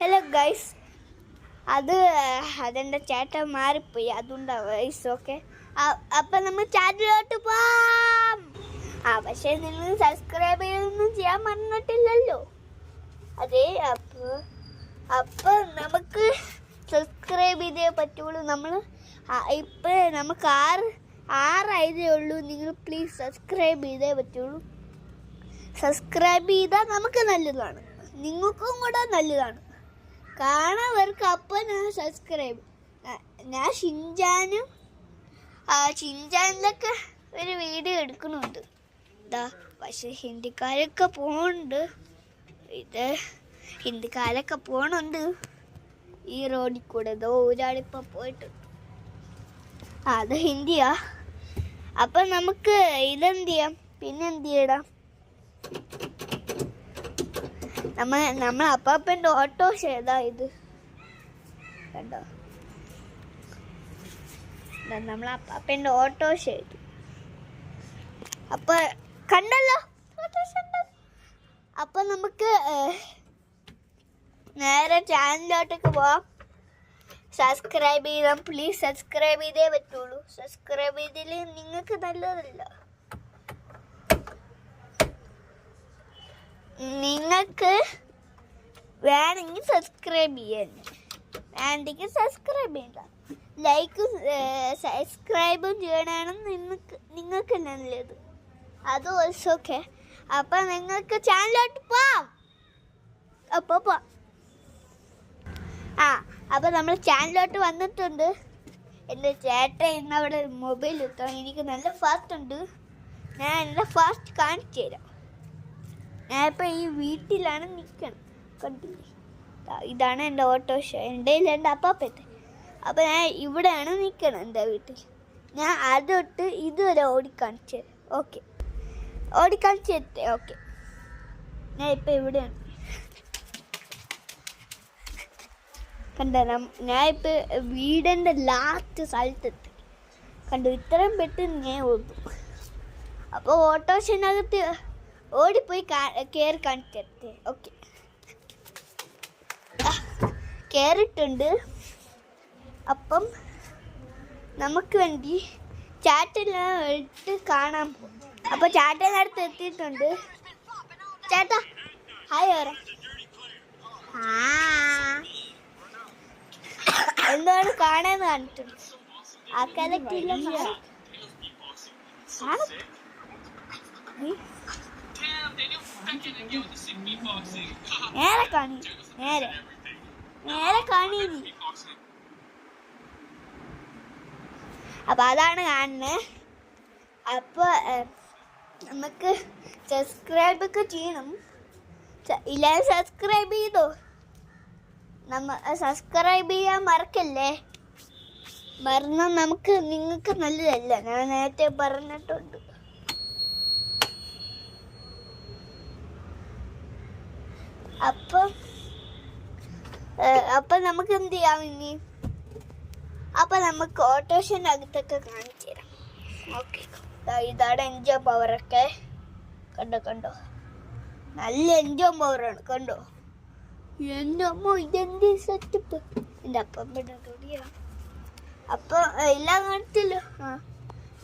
Hello guys, അതെൻ്റെ ചേട്ടൻ മാറിപ്പോയി, അതുകൊണ്ടാണ് ഗൈസ്. ഓക്കെ, അപ്പം നമ്മൾ ചാനലിലോട്ട് പോവാം. പക്ഷേ നിങ്ങൾ സബ്സ്ക്രൈബ് ചെയ്തൊന്നും ചെയ്യാൻ മറന്നിട്ടില്ലല്ലോ. അതെ, അപ്പോൾ നമുക്ക് സബ്സ്ക്രൈബ് ചെയ്തേ പറ്റുള്ളൂ. ഇപ്പം നമുക്ക് ആറായതേ ഉള്ളൂ. നിങ്ങൾ പ്ലീസ് സബ്സ്ക്രൈബ് ചെയ്തേ പറ്റുള്ളൂ. സബ്സ്ക്രൈബ് ചെയ്താൽ നമുക്ക് നല്ലതാണ്, നിങ്ങൾക്കും കൂടെ നല്ലതാണ്. കാണാവർക്ക്. അപ്പം ഞാൻ സബ്സ്ക്രൈബ്, ഞാൻ ഷിൻചാനിലൊക്കെ ഒരു വീഡിയോ എടുക്കുന്നുണ്ട്. പക്ഷെ ഹിന്ദിക്കാരൊക്കെ പോകണുണ്ട് ഈ റോഡിൽ കൂടെ. ഒരാളിപ്പോൾ പോയിട്ടുണ്ട്, അത് ഹിന്ദിയാ. അപ്പം നമുക്ക് ഇതെന്ത് ചെയ്യാം, പിന്നെ എന്ത് ചെയ്യടാം, നമ്മൾ അപ്പാപ്പൻ്റെ ഓട്ടോഷ ഇത് കണ്ടോ, നമ്മൾ അപ്പാപ്പൻ്റെ ഓട്ടോഷ ഇത്. അപ്പൊ കണ്ടല്ലോ, അപ്പൊ നമുക്ക് നേരെ ചാനലിലോട്ടൊക്കെ പോവാം. സബ്സ്ക്രൈബ് ചെയ്താൽ പ്ലീസ് സബ്സ്ക്രൈബ് ചെയ്തേ പറ്റുള്ളൂ. സബ്സ്ക്രൈബ് ചെയ്തില്ല നിങ്ങൾക്ക് നല്ലതല്ല. നിങ്ങൾക്ക് വേണമെങ്കിൽ സബ്സ്ക്രൈബ് ചെയ്യാൻ, വേണ്ടെങ്കിൽ സബ്സ്ക്രൈബ് ചെയ്യണ്ട. ലൈക്കും സബ്സ്ക്രൈബും ചെയ്യണം നിങ്ങൾക്ക് നല്ലത്. അത് ഓൾസോ ഓക്കെ. അപ്പം നിങ്ങൾക്ക് ചാനലിലോട്ട് പോവാം. അപ്പം നമ്മൾ ചാനലിലോട്ട് വന്നിട്ടുണ്ട്. എൻ്റെ ചേട്ടൻ ഇന്ന് അവിടെ മൊബൈൽ എത്താൻ എനിക്ക് നല്ല ഫാസ്റ്റ് ഉണ്ട്. ഞാൻ എൻ്റെ ഫാസ്റ്റ് കാണിച്ചു തരാം. ഞാനിപ്പോൾ ഈ വീട്ടിലാണ് നിൽക്കണം, കണ്ടില്ലേ? ഇതാണ് എൻ്റെ ഓട്ടോഷ. എൻ്റെ എൻ്റെ അപ്പാപ്പത്തെ. അപ്പോൾ ഞാൻ ഇവിടെയാണ് നിൽക്കണം എൻ്റെ വീട്ടിൽ. ഞാൻ അതൊട്ട് ഇതുവരെ ഓടിക്കാണിച്ചു തരാം. ഓക്കെ, ഓടിക്കാണിച്ചു തരട്ടെ? ഓക്കെ, ഞാൻ ഇപ്പം ഇവിടെയാണ്. കണ്ടോ, ഞാനിപ്പോൾ വീടിൻ്റെ ലാസ്റ്റ് സ്ഥലത്തെത്തി. കണ്ടു, ഇത്രയും പെട്ടെന്ന് ഞാൻ ഓടും. അപ്പോൾ ഓട്ടോഷനകത്ത് ഓടിപ്പോയി കയറി കാണിച്ചേ. ഓക്കെ, കയറിയിട്ടുണ്ട്. അപ്പം നമുക്ക് വേണ്ടി ചാറ്റെല്ലാം ഇട്ട് കാണാൻ പോകും. അപ്പോൾ ചാറ്റനടുത്ത് എത്തിയിട്ടുണ്ട്. ചേട്ടാ ഹായ് പറ. എന്താണ് കാണാന്ന് കാണിട്ടുണ്ട്. ആ കലക്റ്റില്ല നേരെ കാണി, നേരെ കാണി. അപ്പം അതാണ് കാണുന്നത്. അപ്പോൾ നമുക്ക് സബ്സ്ക്രൈബൊക്കെ ചെയ്യണം. ഇല്ലാതെ സബ്സ്ക്രൈബ് ചെയ്തോ, സബ്സ്ക്രൈബ് ചെയ്യാൻ മറക്കല്ലേ. മറന്നാൽ നിങ്ങൾക്ക് നല്ലതല്ല, ഞാൻ നേരത്തെ പറഞ്ഞിട്ടുണ്ട്. അപ്പം നമുക്ക് എന്ത് ചെയ്യാം ഇനി? അപ്പം നമുക്ക് ഓട്ടോഷൻ്റെ അകത്തൊക്കെ കാണിച്ചു തരാം. ഓക്കെ, ഇതാണ് എൻജോ പവറൊക്കെ. കണ്ടോ, നല്ല എൻജോ പവറാണ്. കണ്ടോ എൻ്റെ അമ്മ, ഇതെന്ത് സെറ്റപ്പ്. എൻ്റെ അപ്പം കൂടിയാണ്. അപ്പോൾ എല്ലാം കാണിച്ചല്ലോ.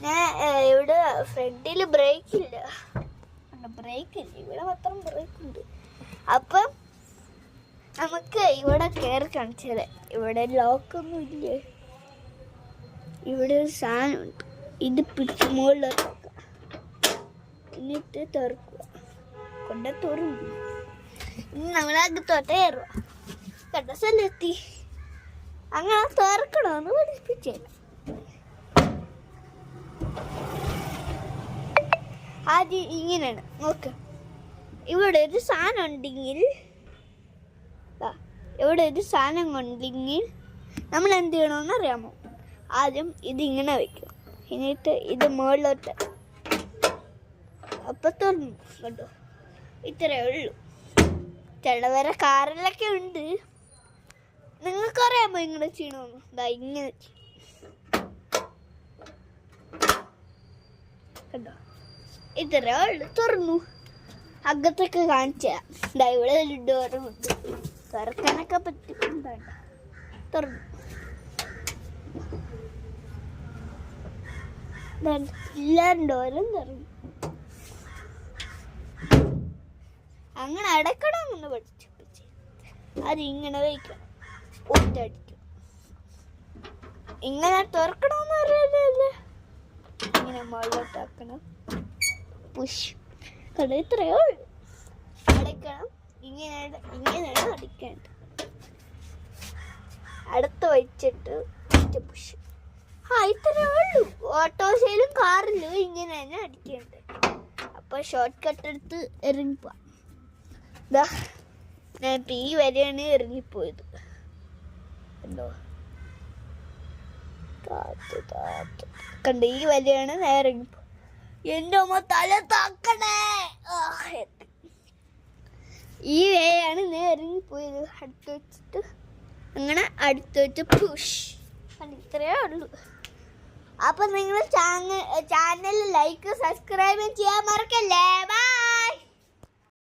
ഞാൻ ഇവിടെ ഫ്രണ്ടിൽ ബ്രേക്കില്ല, ഇവിടെ മാത്രം ബ്രേക്കുണ്ട്. അപ്പം നമുക്ക് ഇവിടെ കയറി കാണിച്ചത്. ഇവിടെ ലോക്കൊന്നും ഇല്ല. ഇവിടെ ഒരു സാധനമുണ്ട്, ഇത് പിടിച്ച് മുകളിലോട്ട് എന്നിട്ട് തുറക്കുക. തുറന്നു ഇനി നമ്മളകത്തോട്ട് കയറുക. കണ്ട സ്ഥലത്തി അങ്ങനെ തുറക്കണമെന്ന് പഠിപ്പിച്ചു. ആദ്യം ഇങ്ങനെയാണ്. നോക്ക്, ഇവിടെ ഒരു സാധനം ഉണ്ടെങ്കിൽ നമ്മൾ എന്ത് ചെയ്യണമെന്ന് അറിയാമോ? ആദ്യം ഇതിങ്ങനെ വയ്ക്കും, എന്നിട്ട് ഇത് മുകളിലോട്ട്. അപ്പം തുറന്നു. കണ്ടോ, ഇത്രയേ ഉള്ളൂ. ചിലവരെ കാറിലൊക്കെ ഉണ്ട്. നിങ്ങൾക്കറിയാമോ ഇങ്ങനെ ചെയ്യണമെന്ന്? ഇങ്ങനെ കണ്ടോ, ഇത്രയേ ഉള്ളൂ. തുറന്നു. അകത്തൊക്കെ കാണിച്ചു തരാം. ഇവിടെ ഒരു ഡോറുമുണ്ട്. തുറക്കാനൊക്കെ പറ്റും. തുറന്നു. എല്ലാവരും ഡോറും തുറന്നു. അങ്ങനെ അടക്കണമെന്ന് പഠിച്ചു. അതിങ്ങനെ വയ്ക്കണം, ഒറ്റടിക്കും. ഇങ്ങനെ തുറക്കണമെന്ന് അറിയാലേ. ഇങ്ങനെ മുകളിലോട്ടാക്കണം. പുഷ് കട ഇത്രയേ ഉള്ളൂ. അടയ്ക്കണം. ഇങ്ങനെയാണ് അടിക്കേണ്ടത്. അടുത്ത് വെച്ചിട്ട് പുഷ്. ഇത്രയേ ഉള്ളൂ. ഓട്ടോസിലും കാറിലും ഇങ്ങനെ തന്നെ അടിക്കേണ്ടത്. അപ്പോൾ ഷോർട്ട് കട്ട് എടുത്ത് ഇറങ്ങിപ്പോവാം. ഇതാ ഞാൻ ഇപ്പം ഈ വരെയാണ് ഇറങ്ങിപ്പോയത്. എന്തോ കണ്ട് ഈ വരെയാണ് ഞാൻ ഇറങ്ങിപ്പോ. എൻ്റെ അമ്മ തല താക്കണേ. ഈ വേയാണ് ഞാൻ ഇറങ്ങിപ്പോയത്. അടുത്ത് വെച്ചിട്ട് അങ്ങനെ അടുത്ത് വെച്ച് പുഷ്. ഇത്രയേ ഉള്ളൂ. അപ്പം നിങ്ങൾ ചാനൽ ലൈക്ക് സബ്സ്ക്രൈബ് ചെയ്യാൻ മറക്കല്ലേ. ബൈ.